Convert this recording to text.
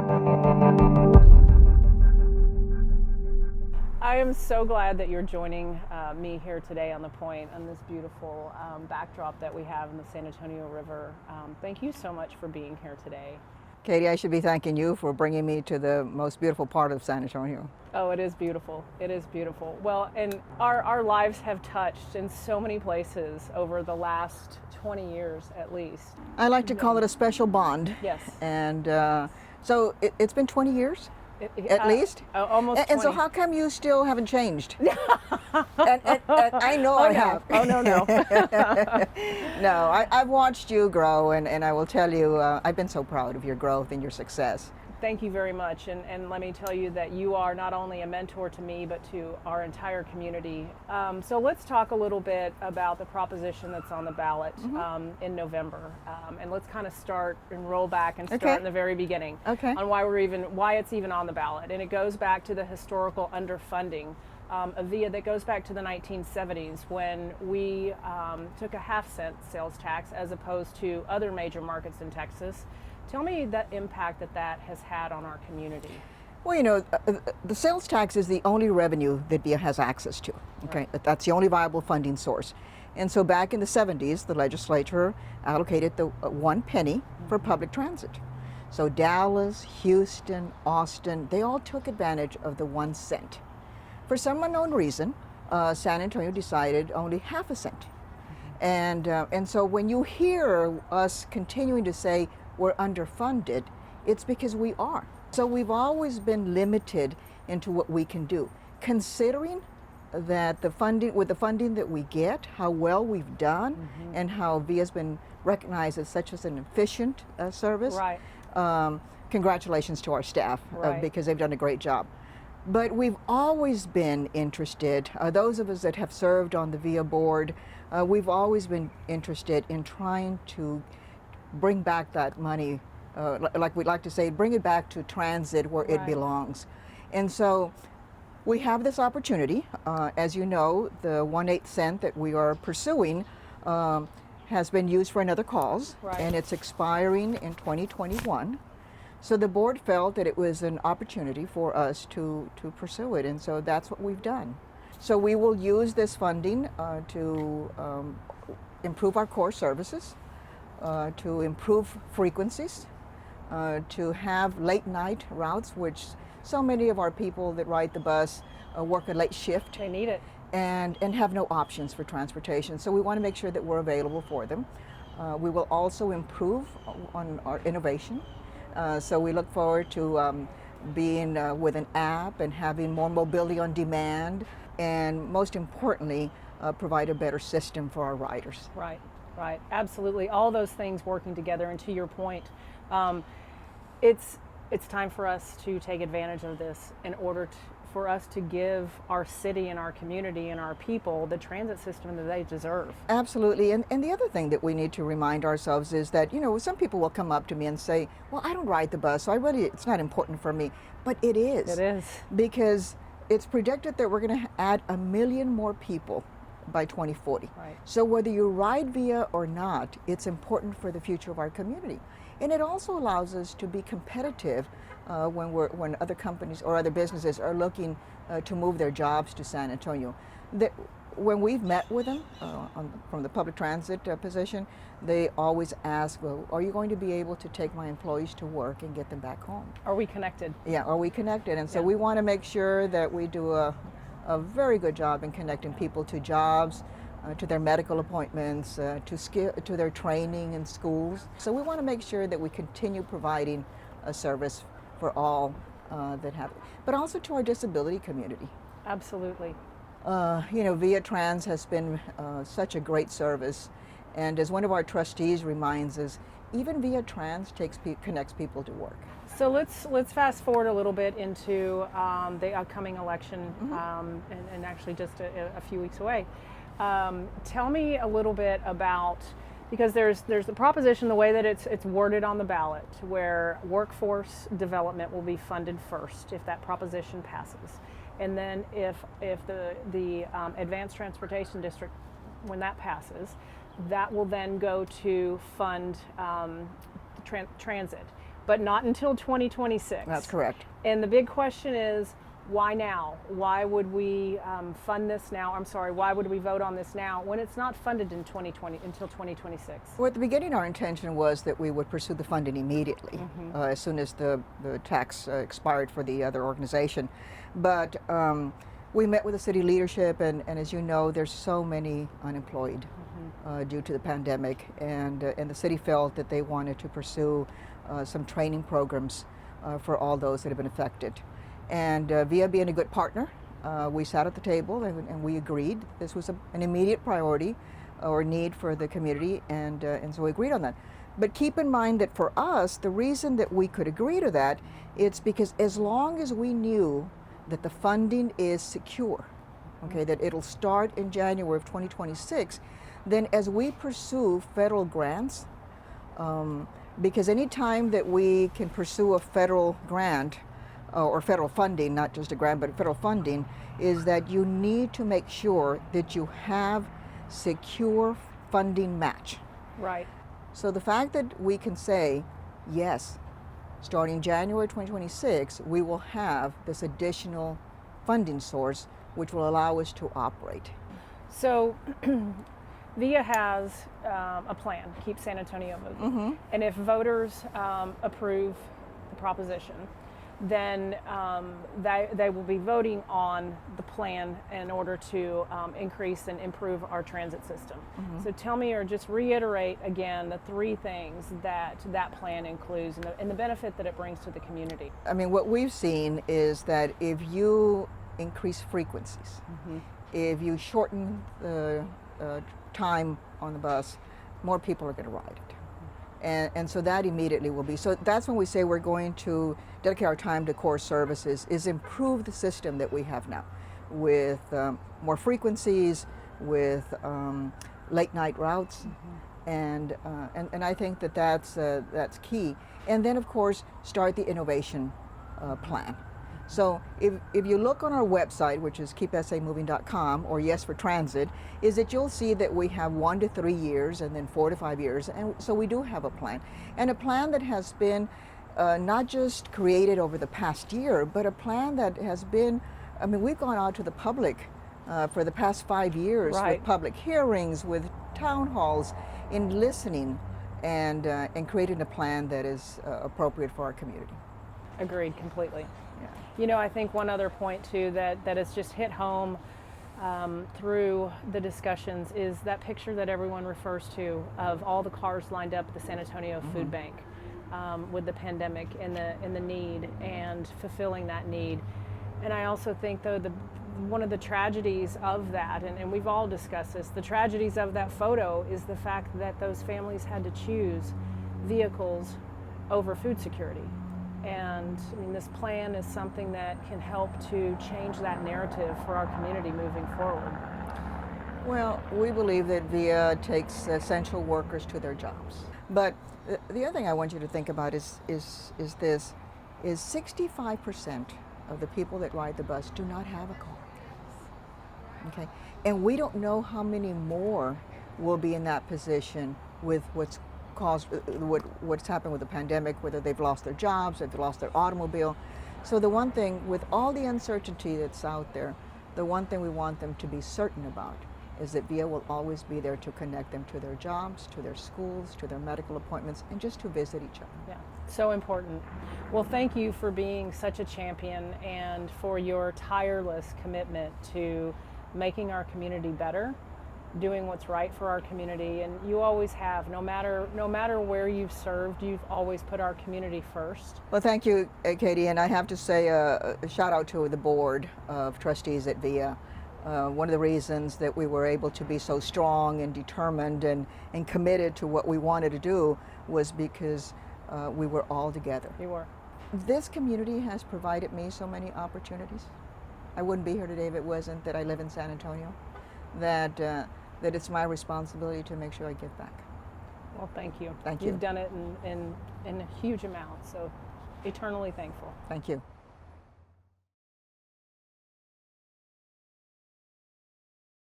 I am so glad that you're joining me here today on the Point on this beautiful backdrop that we have in the San Antonio River. Thank you so much for being here today. Katie, I should be thanking you for bringing me to the most beautiful part of San Antonio. Oh, it is beautiful. It is beautiful. Well, and our lives have touched in so many places over the last 20 years at least. I like to call it a special bond. Yes. And so it's been 20 years? At least? Almost 20. And so how come you still haven't changed? and I know I have. Oh, no. No, I've watched you grow, and I will tell you, I've been so proud of your growth and your success. Thank you very much, and let me tell you that you are not only a mentor to me, but to our entire community. So let's talk a little bit about the proposition that's on the ballot in November, and let's kind of start and roll back and start in the very beginning on why it's even on the ballot. And it goes back to the historical underfunding of VIA that goes back to the 1970s when we took a half-cent sales tax as opposed to other major markets in Texas. Tell me the impact that has had on our community. Well, you know, the sales tax is the only revenue that VIA has access to. Okay, Right. That's the only viable funding source. And so back in the 70s, the legislature allocated the 1 penny for public transit. So Dallas, Houston, Austin, they all took advantage of the 1 cent. For some unknown reason, San Antonio decided only half a cent. And so when you hear us continuing to say we're underfunded, it's because we are. So we've always been limited into what we can do. Considering that the funding that we get, how well we've done, and how VIA's been recognized as such as an efficient service. Right. Congratulations to our staff because they've done a great job. But we've always been interested, those of us that have served on the VIA board, we've always been interested in trying to bring back that money, like we'd like to say, bring it back to transit where it belongs. And so we have this opportunity. As you know, the 1/8 cent that we are pursuing has been used for another cause, and it's expiring in 2021. So the board felt that it was an opportunity for us to pursue it, and so that's what we've done. So we will use this funding to improve our core services, to improve frequencies, to have late night routes, which so many of our people that ride the bus work a late shift. They need it. And have no options for transportation. So we want to make sure that we're available for them. We will also improve on our innovation. So we look forward to being with an app and having more mobility on demand, and most importantly, provide a better system for our riders. Right, absolutely. All those things working together, and to your point, it's time for us to take advantage of this in order for us to give our city and our community and our people the transit system that they deserve. Absolutely, and the other thing that we need to remind ourselves is that, you know, some people will come up to me and say, well, I don't ride the bus, so it's not important for me. But it is. It is. Because it's predicted that we're going to add 1 million more people by 2040. Right. So whether you ride VIA or not, it's important for the future of our community. And it also allows us to be competitive when other companies or other businesses are looking to move their jobs to San Antonio. When we've met with them from the public transit position, they always ask, well, are you going to be able to take my employees to work and get them back home? Are we connected? Yeah, are we connected? And so we want to make sure that we do a very good job in connecting people to jobs, to their medical appointments, to their training in schools. So we want to make sure that we continue providing a service for all that have it, but also to our disability community. Absolutely. You know, VIA Trans has been such a great service, and as one of our trustees reminds us, even VIA Trans connects people to work. So let's fast forward a little bit into the upcoming election, and actually just a few weeks away. Tell me a little bit about, because there's the proposition, the way that it's worded on the ballot, where workforce development will be funded first if that proposition passes, and then if the Advanced Transportation District, when that passes, that will then go to fund transit. but not until 2026. That's correct. And the big question is, why now? Why would we fund this now? I'm sorry, why would we vote on this now when it's not funded in 2020 until 2026? Well, at the beginning, our intention was that we would pursue the funding immediately, as soon as the tax expired for the other organization. But we met with the city leadership, and as you know, there's so many unemployed due to the pandemic, and the city felt that they wanted to pursue some training programs for all those that have been affected. And VIA being a good partner, we sat at the table and we agreed this was an immediate priority or need for the community, and so we agreed on that. But keep in mind that for us, the reason that we could agree to that, it's because as long as we knew that the funding is secure, okay, that it'll start in January of 2026, then as we pursue federal grants, because any time that we can pursue a federal grant, or federal funding, not just a grant, but federal funding, is that you need to make sure that you have secure funding match. Right. So the fact that we can say, yes, starting January 2026, we will have this additional funding source which will allow us to operate. So VIA has a plan, Keep San Antonio Moving. And if voters approve the proposition, then they will be voting on the plan in order to increase and improve our transit system. So tell me, or just reiterate again, the three things that plan includes and the benefit that it brings to the community. I mean, what we've seen is that if you increase frequencies, if you shorten the time on the bus, more people are going to ride it. And so that immediately will be, so that's when we say we're going to dedicate our time to core services, is improve the system that we have now with more frequencies, with late night routes, and I think that that's key. And then of course start the innovation plan. So if you look on our website, which is keepsamoving.com, or Yes for Transit, is that you'll see that we have 1 to 3 years and then 4 to 5 years. And so we do have a plan. And a plan that has been not just created over the past year, but a plan that has been, I mean, we've gone out to the public for the past 5 years with public hearings, with town halls, in listening and creating a plan that is appropriate for our community. Agreed, completely. You know, I think one other point too that has just hit home through the discussions is that picture that everyone refers to of all the cars lined up at the San Antonio Food Bank with the pandemic and the need and fulfilling that need. And I also think though one of the tragedies of that, and we've all discussed this, the tragedies of that photo is the fact that those families had to choose vehicles over food security. And I mean, this plan is something that can help to change that narrative for our community moving forward. Well, we believe that VIA takes essential workers to their jobs. But the other thing I want you to think about is 65% of the people that ride the bus do not have a car. Okay, and we don't know how many more will be in that position with what's happened with the pandemic, whether they've lost their jobs, if they've lost their automobile. So the one thing, with all the uncertainty that's out there, the one thing we want them to be certain about is that VIA will always be there to connect them to their jobs, to their schools, to their medical appointments, and just to visit each other. Yeah, so important. Well, thank you for being such a champion and for your tireless commitment to making our community better, doing what's right for our community, and you always have. No matter where you've served, you've always put our community first. Well, thank you, Katie, and I have to say a shout out to the board of trustees at VIA. One of the reasons that we were able to be so strong and determined and committed to what we wanted to do was because we were all together. You were. This community has provided me so many opportunities. I wouldn't be here today if it wasn't that I live in San Antonio, that it's my responsibility to make sure I give back. Well, thank you. Thank you. You've done it in a huge amount, so eternally thankful. Thank you.